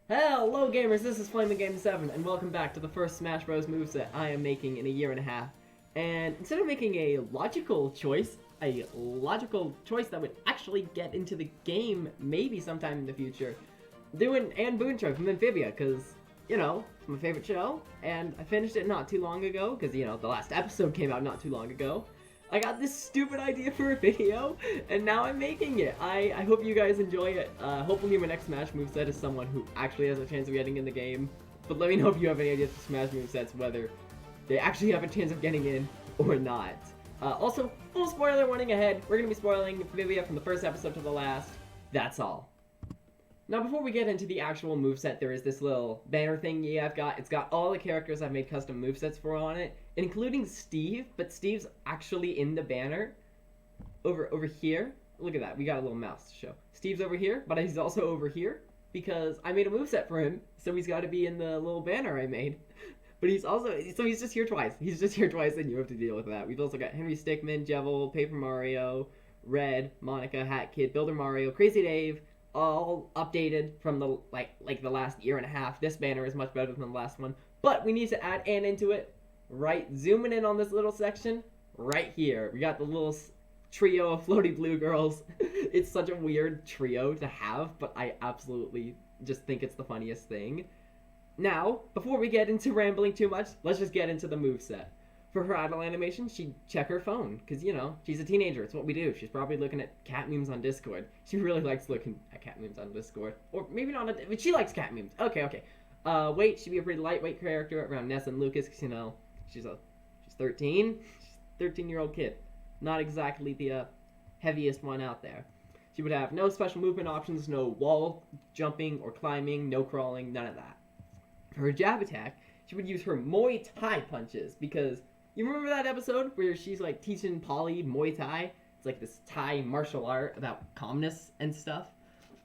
Hello gamers, this is Flaming7 and welcome back to the first Smash Bros. Moveset I am making in a year and a half. And instead of making a logical choice that would actually get into the game maybe sometime in the future, doing Boonchuy from Amphibia, because, you know, it's my favorite show, and I finished it not too long ago, because, you know, the last episode came out not too long ago. I got this stupid idea for a video, and now I'm making it. I hope you guys enjoy it. Hopefully my next Smash moveset is someone who actually has a chance of getting in the game. But let me know if you have any ideas for Smash movesets, whether they actually have a chance of getting in or not. Also, full spoiler warning ahead. We're going to be spoiling Amphibia from the first episode to the last. That's all. Now, before we get into the actual moveset, there is this little banner thing I've got. It's got all the characters I've made custom movesets for on it, including Steve, but Steve's actually in the banner over here. Look at that. We got a little mouse to show. Steve's over here, but he's also over here because I made a moveset for him, so he's got to be in the little banner I made. But he's just here twice. He's just here twice, and you have to deal with that. We've also got Henry Stickmin, Jevil, Paper Mario, Red, Monica, Hat Kid, Builder Mario, Crazy Dave, all updated from the like the last year and a half. This banner is much better than the last one, but we need to add Anne into it. Right, zooming in on this little section right here, we got the little trio of floaty blue girls. It's such a weird trio to have, but I absolutely just think it's the funniest thing. Now, before we get into rambling too much, let's just get into the moveset. For her idle animation, she'd check her phone, because, you know, she's a teenager. It's what we do. She's probably looking at cat memes on Discord. She really likes looking at cat memes on Discord. Or maybe not, but she likes cat memes. Okay. Wait, she'd be a pretty lightweight character around Ness and Lucas, because, you know, she's 13. She's a 13-year-old kid. Not exactly the heaviest one out there. She would have no special movement options, no wall jumping or climbing, no crawling, none of that. For her jab attack, she would use her Muay Thai punches, because you remember that episode where she's like teaching Polly Muay Thai? It's like this Thai martial art about calmness and stuff.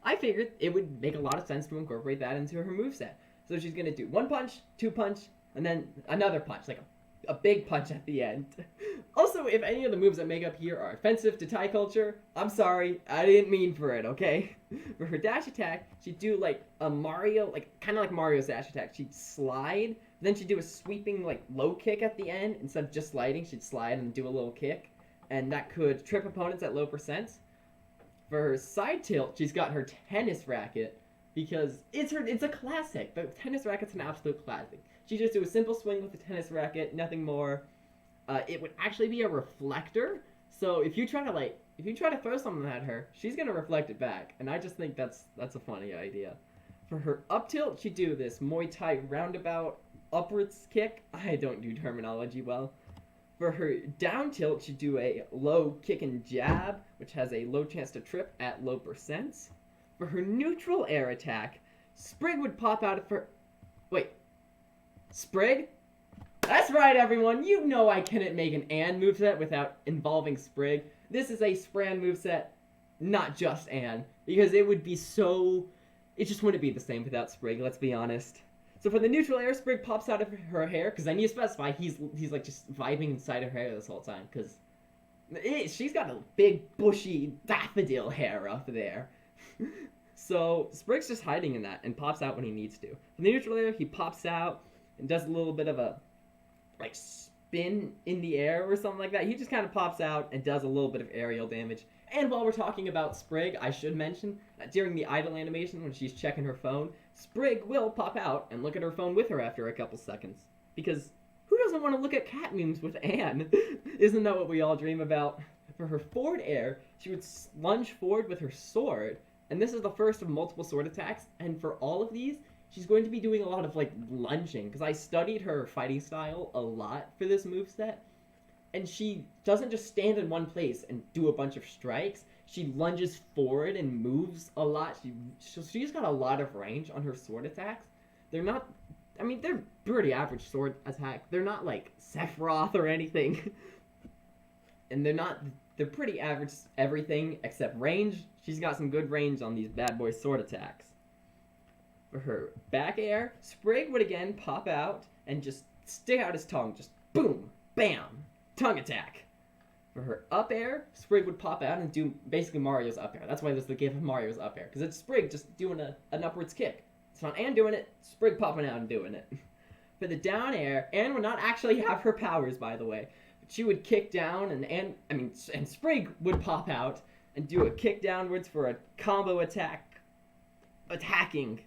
I figured it would make a lot of sense to incorporate that into her moveset. So she's gonna do one punch, two punch, and then another punch, like a big punch at the end. Also, if any of the moves that make up here are offensive to Thai culture, I'm sorry, I didn't mean for it, okay? For her dash attack, she'd do like a Mario, kind of like Mario's dash attack. She'd slide, then she'd do a sweeping like low kick at the end. Instead of just sliding, she'd slide and do a little kick, and that could trip opponents at low percents. For her side tilt, she's got her tennis racket, because it's a classic. The tennis racket's an absolute classic. She just do a simple swing with the tennis racket, nothing more. It would actually be a reflector, so if you try to throw something at her, she's gonna reflect it back, and I just think that's a funny idea. For her up tilt, she'd do this Muay Thai roundabout upwards kick. I don't do terminology well. For her down tilt, she'd do a low kick and jab, which has a low chance to trip at low percents. For her neutral air attack, Sprig would pop out of her... Wait. Sprig? That's right, everyone. You know I couldn't make an Anne moveset without involving Sprig. This is a Spran moveset, not just Anne, because it would be so... It just wouldn't be the same without Sprig, let's be honest. So for the neutral air, Sprig pops out of her hair, because I need to specify he's like just vibing inside her hair this whole time, because she's got a big bushy daffodil hair up there. So Sprig's just hiding in that and pops out when he needs to. For the neutral air, he pops out and does a little bit of a like spin in the air or something like that. He just kind of pops out and does a little bit of aerial damage. And while we're talking about Sprig, I should mention that during the idle animation when she's checking her phone, Sprig will pop out and look at her phone with her after a couple seconds. Because who doesn't want to look at cat memes with Anne? Isn't that what we all dream about? For her forward air, she would lunge forward with her sword, and this is the first of multiple sword attacks, and for all of these, she's going to be doing a lot of, like, lunging, because I studied her fighting style a lot for this moveset, and she doesn't just stand in one place and do a bunch of strikes. She lunges forward and moves a lot. She's got a lot of range on her sword attacks. They're not... I mean, they're pretty average sword attack. They're not, like, Sephiroth or anything. And they're pretty average everything except range. She's got some good range on these bad boy sword attacks. For her back air, Sprig would again pop out and just stick out his tongue. Just boom, bam, tongue attack. For her up air, Sprig would pop out and do basically Mario's up air. That's why there's the gif of Mario's up air, because it's Sprig just doing an upwards kick. It's not Anne doing it, Sprig popping out and doing it. For the down air, Anne would not actually have her powers, by the way. But she would kick down, and Sprig would pop out and do a kick downwards for a combo attacking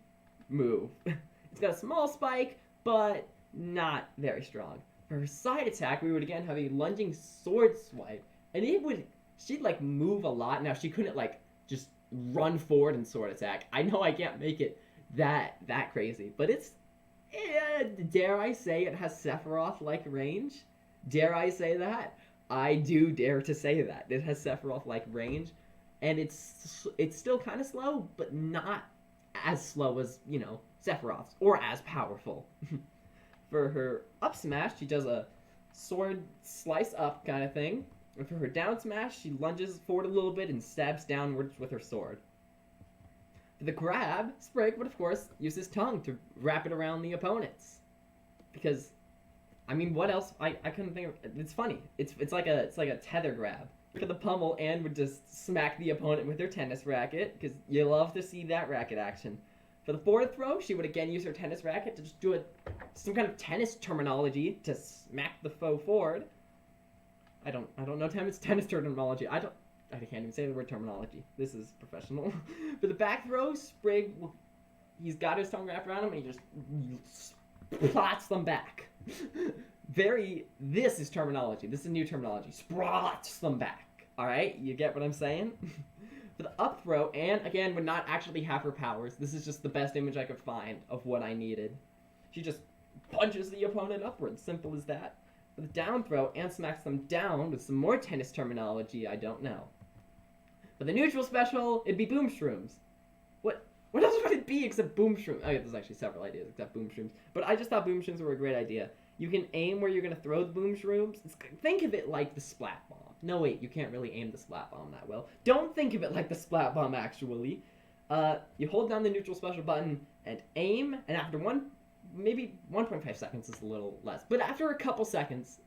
move. It's got a small spike, but not very strong. For her side attack, we would again have a lunging sword swipe, and she'd like move a lot. Now she couldn't like just run forward and sword attack. I know I can't make it that crazy, but it's, dare I say it has Sephiroth-like range? Dare I say that? I do dare to say that. It has Sephiroth-like range, and it's still kind of slow, but not as slow as, you know, Sephiroth's, or as powerful. For her up smash, she does a sword slice up kind of thing. And for her down smash, she lunges forward a little bit and stabs downwards with her sword. For the grab, Sprig would of course use his tongue to wrap it around the opponents. Because, I mean, what else? I couldn't think of. It's funny. It's like a tether grab. For the pummel, Anne would just smack the opponent with her tennis racket, because you love to see that racket action. For the forward throw, she would again use her tennis racket to just do some kind of tennis terminology to smack the foe forward. I don't know tennis terminology. I can't even say the word terminology. This is professional. For the back throw, Sprig, he's got his tongue wrapped around him and he just splots them back. This is terminology. This is new terminology. Splots them back. Alright, you get what I'm saying? For the up throw, Anne, again, would not actually have her powers. This is just the best image I could find of what I needed. She just punches the opponent upwards. Simple as that. For the down throw, Anne smacks them down with some more tennis terminology I don't know. For the neutral special, it'd be boom shrooms. What else would it be except boom shrooms? Oh yeah, there's actually several ideas except boom shrooms. But I just thought boom shrooms were a great idea. You can aim where you're going to throw the boom shrooms. Think of it like the splat bomb. No, wait, you can't really aim the splat bomb that well. Don't think of it like the splat bomb, actually. You hold down the neutral special button and aim, and after maybe 1.5 seconds is a little less. But after a couple seconds,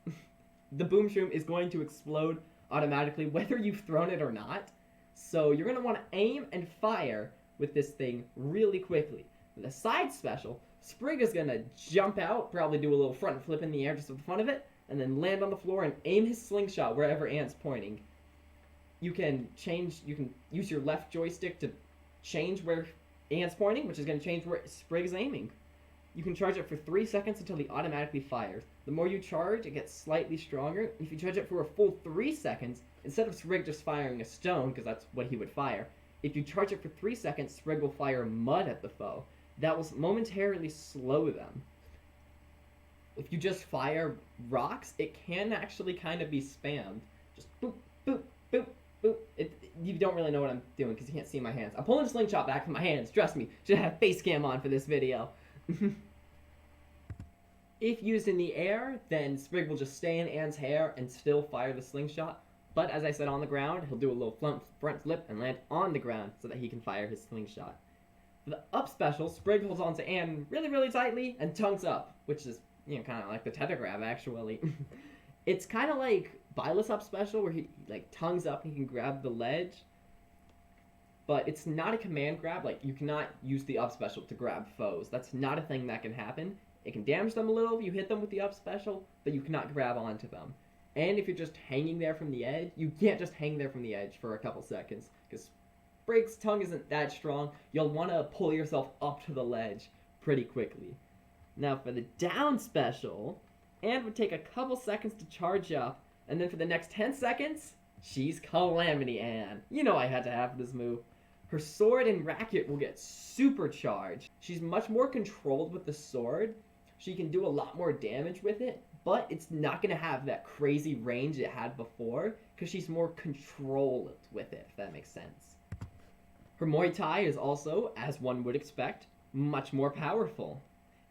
the boom shroom is going to explode automatically, whether you've thrown it or not. So you're going to want to aim and fire with this thing really quickly. The side special, Sprig is going to jump out, probably do a little front flip in the air just for the fun of it, and then land on the floor and aim his slingshot wherever Anne's pointing. You can use your left joystick to change where Anne's pointing, which is going to change where Sprig's aiming. You can charge it for 3 seconds until he automatically fires. The more you charge, it gets slightly stronger. If you charge it for a full 3 seconds, instead of Sprig just firing a stone, because that's what he would fire, if you charge it for 3 seconds, Sprig will fire mud at the foe. That will momentarily slow them. If you just fire rocks, it can actually kind of be spammed. Just boop, boop, boop, boop. You don't really know what I'm doing because you can't see my hands. I'm pulling a slingshot back from my hands, trust me. Should have face cam on for this video. If used in the air, then Sprig will just stay in Anne's hair and still fire the slingshot. But as I said, on the ground, he'll do a little front flip and land on the ground so that he can fire his slingshot. For the up special, Sprig holds on to Anne really, really tightly and tongues up, which is, you know, kind of like the tether grab, actually. It's kind of like Byleth's up special, where he, like, tongues up and he can grab the ledge. But it's not a command grab. Like, you cannot use the up special to grab foes. That's not a thing that can happen. It can damage them a little if you hit them with the up special, but you cannot grab onto them. And if you're just hanging there from the edge, you can't just hang there from the edge for a couple seconds, because Sprig's tongue isn't that strong. You'll want to pull yourself up to the ledge pretty quickly. Now for the down special, Anne would take a couple seconds to charge up, and then for the next 10 seconds, she's Calamity Anne. You know I had to have this move. Her sword and racket will get supercharged. She's much more controlled with the sword. She can do a lot more damage with it, but it's not going to have that crazy range it had before, because she's more controlled with it, if that makes sense. Her Muay Thai is also, as one would expect, much more powerful.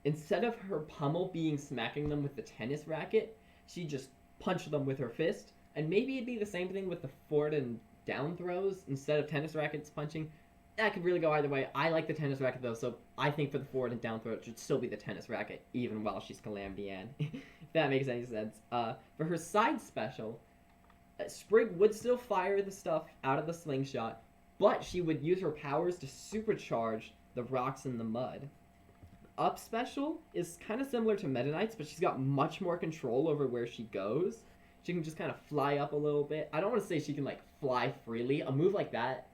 Instead of her pummel being smacking them with the tennis racket, she just punched them with her fist, and maybe it'd be the same thing with the forward and down throws instead of tennis rackets punching. That could really go either way. I like the tennis racket though, so I think for the forward and down throw it should still be the tennis racket, even while she's Calamity Anne. If that makes any sense. For her side special, Sprig would still fire the stuff out of the slingshot, but she would use her powers to supercharge the rocks and the mud. up special is kind of similar to Meta Knight's, but she's got much more control over where she goes. She can just kind of fly up a little bit. I don't want to say she can, like, fly freely. A move like that,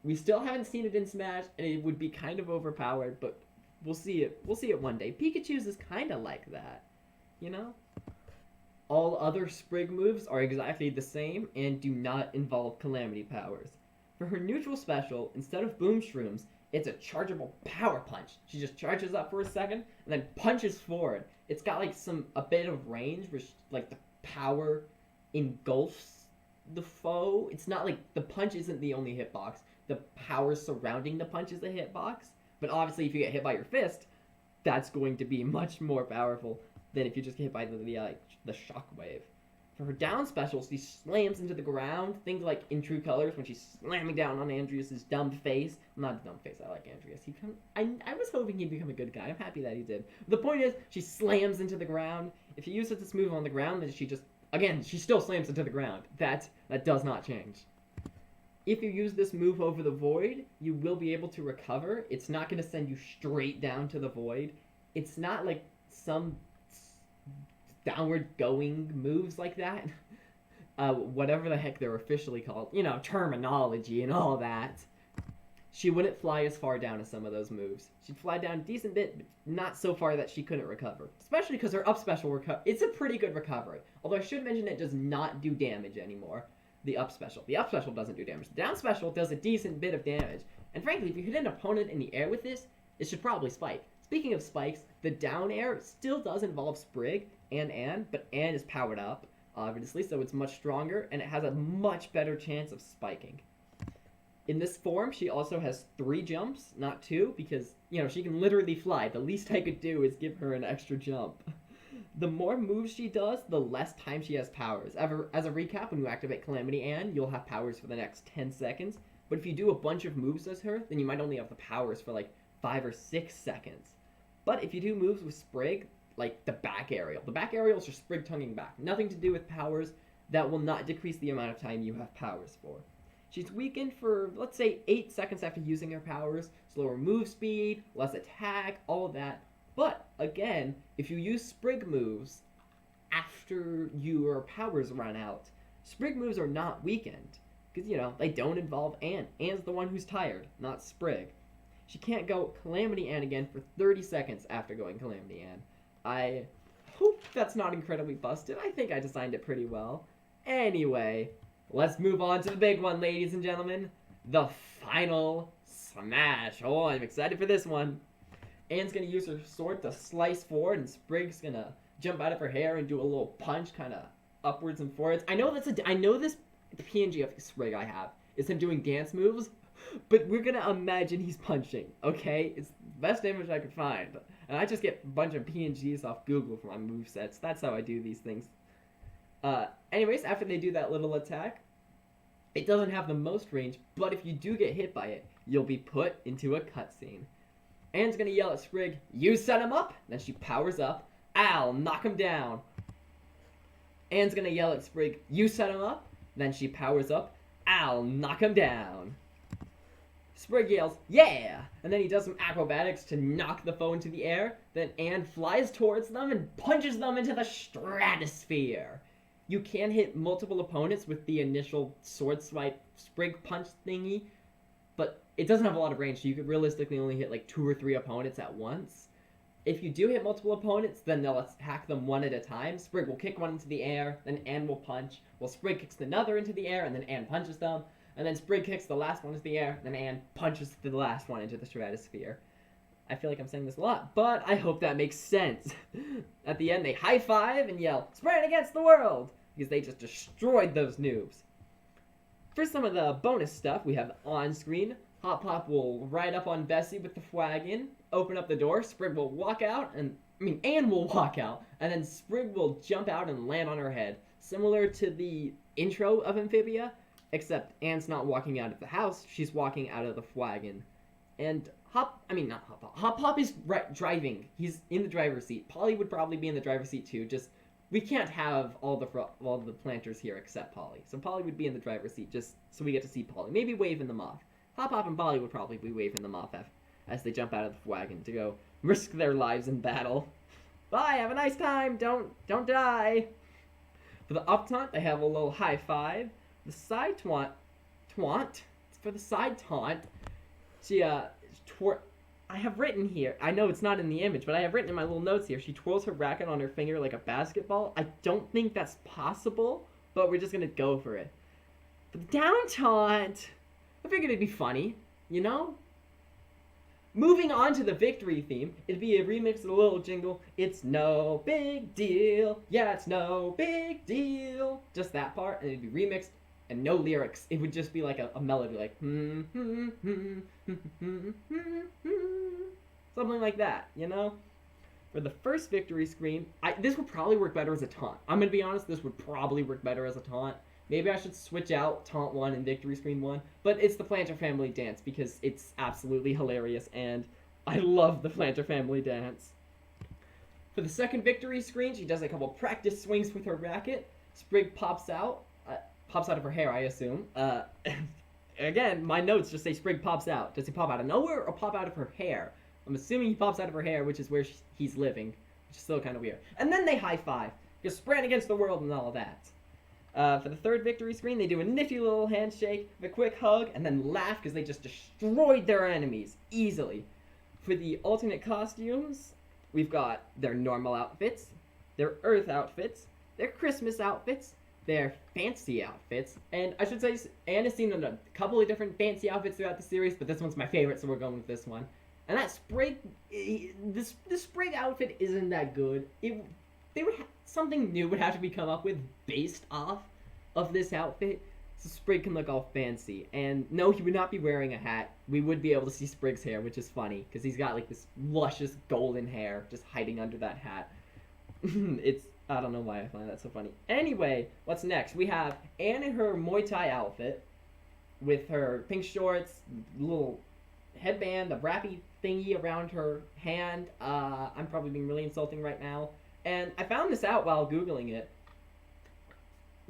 we still haven't seen it in Smash, and it would be kind of overpowered, but we'll see it. We'll see it one day. Pikachu's is kind of like that, you know? All other Sprig moves are exactly the same and do not involve Calamity powers. For her neutral special, instead of Boom Shrooms, it's a chargeable power punch. She just charges up for a second and then punches forward. It's got like a bit of range, which like the power engulfs the foe. It's not like the punch isn't the only hitbox. The power surrounding the punch is a hitbox. But obviously, if you get hit by your fist, that's going to be much more powerful than if you just get hit by the shockwave. For her down special, she slams into the ground. Think like in True Colors when she's slamming down on Andreas's dumb face. Not dumb face, I like Andreas. I was hoping he'd become a good guy. I'm happy that he did. The point is, she slams into the ground. If you use this move on the ground, then she still slams into the ground. That does not change. If you use this move over the void, you will be able to recover. It's not going to send you straight down to the void. It's not like some downward going moves like that. Whatever the heck they're officially called. You know, terminology and all that. She wouldn't fly as far down as some of those moves. She'd fly down a decent bit, but not so far that she couldn't recover. Especially because her up special it's a pretty good recovery. Although I should mention it does not do damage anymore. The up special. The up special doesn't do damage. The down special does a decent bit of damage. And frankly, if you hit an opponent in the air with this, it should probably spike. Speaking of spikes, the down air still does involve Sprig and Anne, but Anne is powered up, obviously, so it's much stronger, and it has a much better chance of spiking. In this form, she also has 3 jumps, not 2, because, you know, she can literally fly. The least I could do is give her an extra jump. The more moves she does, the less time she has powers. As a recap, when you activate Calamity Anne, you'll have powers for the next 10 seconds, but if you do a bunch of moves as her, then you might only have the powers for like 5 or 6 seconds. But if you do moves with Sprig, like the back aerial is just Sprig tonguing back. Nothing to do with powers. That will not decrease the amount of time you have powers for. She's weakened for, let's say, 8 seconds after using her powers. Slower move speed, less attack, all of that. But, again, if you use Sprig moves after your powers run out, Sprig moves are not weakened. Because, you know, they don't involve Anne. Anne's the one who's tired, not Sprig. She can't go Calamity Anne again for 30 seconds after going Calamity Anne. I hope that's not incredibly busted. I think I designed it pretty well. Anyway, let's move on to the big one, ladies and gentlemen. The final Smash. Oh, I'm excited for this one. Anne's going to use her sword to slice forward, and Sprig's going to jump out of her hair and do a little punch kind of upwards and forwards. I know this PNG of Sprig I have is him doing dance moves, but we're going to imagine he's punching, okay? It's the best image I could find. And I just get a bunch of PNGs off Google for my movesets. That's how I do these things. Anyways, after they do that little attack, it doesn't have the most range, but if you do get hit by it, you'll be put into a cutscene. Anne's gonna yell at Sprig, "You set him up!" Then she powers up. "I'll knock him down." Anne's gonna yell at Sprig, "You set him up!" Then she powers up. "I'll knock him down." Sprig yells, "Yeah!" And then he does some acrobatics to knock the foe into the air. Then Anne flies towards them and punches them into the stratosphere. You can hit multiple opponents with the initial sword swipe Sprig punch thingy, but it doesn't have a lot of range, so you could realistically only hit like 2 or 3 opponents at once. If you do hit multiple opponents, then they'll attack them one at a time. Sprig will kick one into the air, then Anne will punch. Well, Sprig kicks another into the air, and then Anne punches them. And then Sprig kicks the last one into the air, then Anne punches the last one into the stratosphere. I feel like I'm saying this a lot, but I hope that makes sense. At the end, they high-five and yell, "Sprint against the world!" Because they just destroyed those noobs. For some of the bonus stuff, we have on-screen. Hop Pop will ride up on Bessie with the flagon, open up the door, Sprig will walk out, Anne will walk out, and then Sprig will jump out and land on her head. Similar to the intro of Amphibia, except Anne's not walking out of the house, she's walking out of the flagon. And Hop Pop is driving. He's in the driver's seat. Polly would probably be in the driver's seat too, just we can't have all the planters here except Polly. So Polly would be in the driver's seat just so we get to see Polly. Maybe waving them off. Hop Hop and Polly would probably be waving them off as they jump out of the wagon to go risk their lives in battle. Bye, have a nice time, don't die. For the up taunt, they have a little high five. The side taunt, for the side taunt, she, I have written here, I know it's not in the image, but I have written in my little notes here, she twirls her racket on her finger like a basketball. I don't think that's possible, but we're just gonna go for it. For the down taunt, I figured it'd be funny, you know? Moving on to the victory theme, it'd be a remix of the little jingle, it's no big deal, yeah, it's no big deal. Just that part, and it'd be remixed, and no lyrics. It would just be like a melody, like, something like that, you know? For the first victory scream, this would probably work better as a taunt. I'm gonna be honest, this would probably work better as a taunt. Maybe I should switch out Taunt 1 and Victory Screen 1, but it's the Planter Family Dance because it's absolutely hilarious, and I love the Planter Family Dance. For the second Victory Screen, she does a couple practice swings with her racket. Sprig pops out of her hair, I assume. Again, my notes just say Sprig pops out. Does he pop out of nowhere or pop out of her hair? I'm assuming he pops out of her hair, which is where he's living, which is still kind of weird. And then they high five, because spread against the world and all of that. For the third victory screen, they do a nifty little handshake, a quick hug, and then laugh because they just destroyed their enemies easily. For the alternate costumes, we've got their normal outfits, their Earth outfits, their Christmas outfits, their fancy outfits, and I should say Anne has seen a couple of different fancy outfits throughout the series, but this one's my favorite, so we're going with this one. And that Sprig, this Sprig outfit isn't that good. Something new would have to be come up with based off of this outfit, so Sprig can look all fancy. And no, he would not be wearing a hat. We would be able to see Sprig's hair, which is funny, because he's got like this luscious golden hair just hiding under that hat. I don't know why I find that so funny. Anyway, what's next? We have Anne in her Muay Thai outfit, with her pink shorts, little headband, a wrappy thingy around her hand. I'm probably being really insulting right now. And I found this out while Googling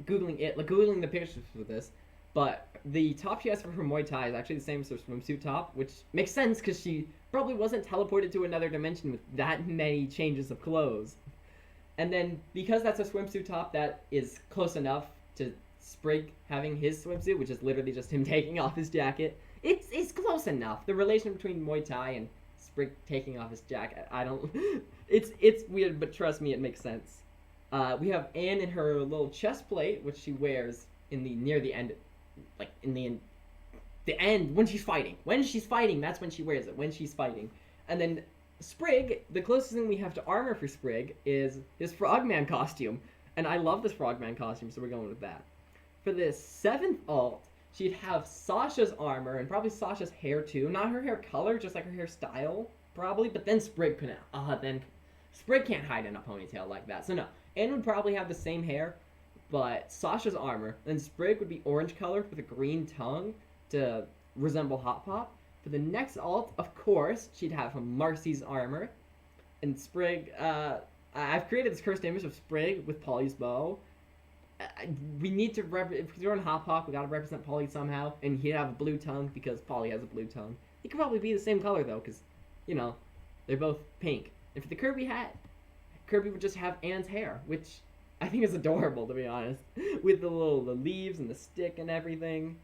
the pictures for this, but the top she has for her Muay Thai is actually the same as her swimsuit top, which makes sense because she probably wasn't teleported to another dimension with that many changes of clothes. And then, because that's a swimsuit top that is close enough to Sprig having his swimsuit, which is literally just him taking off his jacket, it's close enough. The relation between Muay Thai and Sprig taking off his jacket, it's weird, but trust me, it makes sense. We have Anne in her little chest plate, which she wears near the end, like in the end when she's fighting. When she's fighting, that's when she wears it. When she's fighting, and then Sprig, the closest thing we have to armor for Sprig is his Frogman costume, and I love this Frogman costume, so we're going with that. For this seventh alt, she'd have Sasha's armor and probably Sasha's hair too. Not her hair color, just like her hairstyle, probably. But then Sprig couldn't. Then Sprig can't hide in a ponytail like that. So no, Anne would probably have the same hair, but Sasha's armor. Then Sprig would be orange colored with a green tongue to resemble Hot Pop. For the next alt, of course, she'd have Marcy's armor. And Sprig, I've created this cursed image of Sprig with Polly's bow. We need to if we're on Hot Pop, we gotta represent Polly somehow, and he'd have a blue tongue because Polly has a blue tongue. He could probably be the same color though, because you know they're both pink. And for the Kirby hat, Kirby would just have Anne's hair, which I think is adorable to be honest, with the leaves and the stick and everything.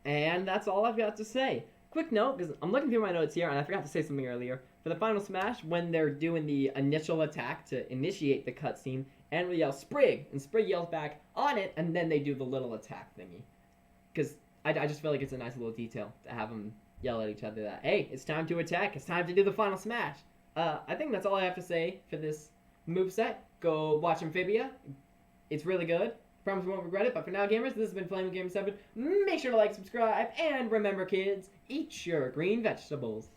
And that's all I've got to say. Quick note, because I'm looking through my notes here, and I forgot to say something earlier. For the final smash, when they're doing the initial attack to initiate the cutscene, Anne will yell, Sprig! And Sprig yells back, on it, and then they do the little attack thingy. Because I just feel like it's a nice little detail to have them yell at each other that, hey, it's time to attack, it's time to do the final smash. I think that's all I have to say for this moveset. Go watch Amphibia. It's really good. Promise you won't regret it, but for now, gamers, this has been Flame Game 7. Make sure to like, subscribe, and remember, kids, eat your green vegetables.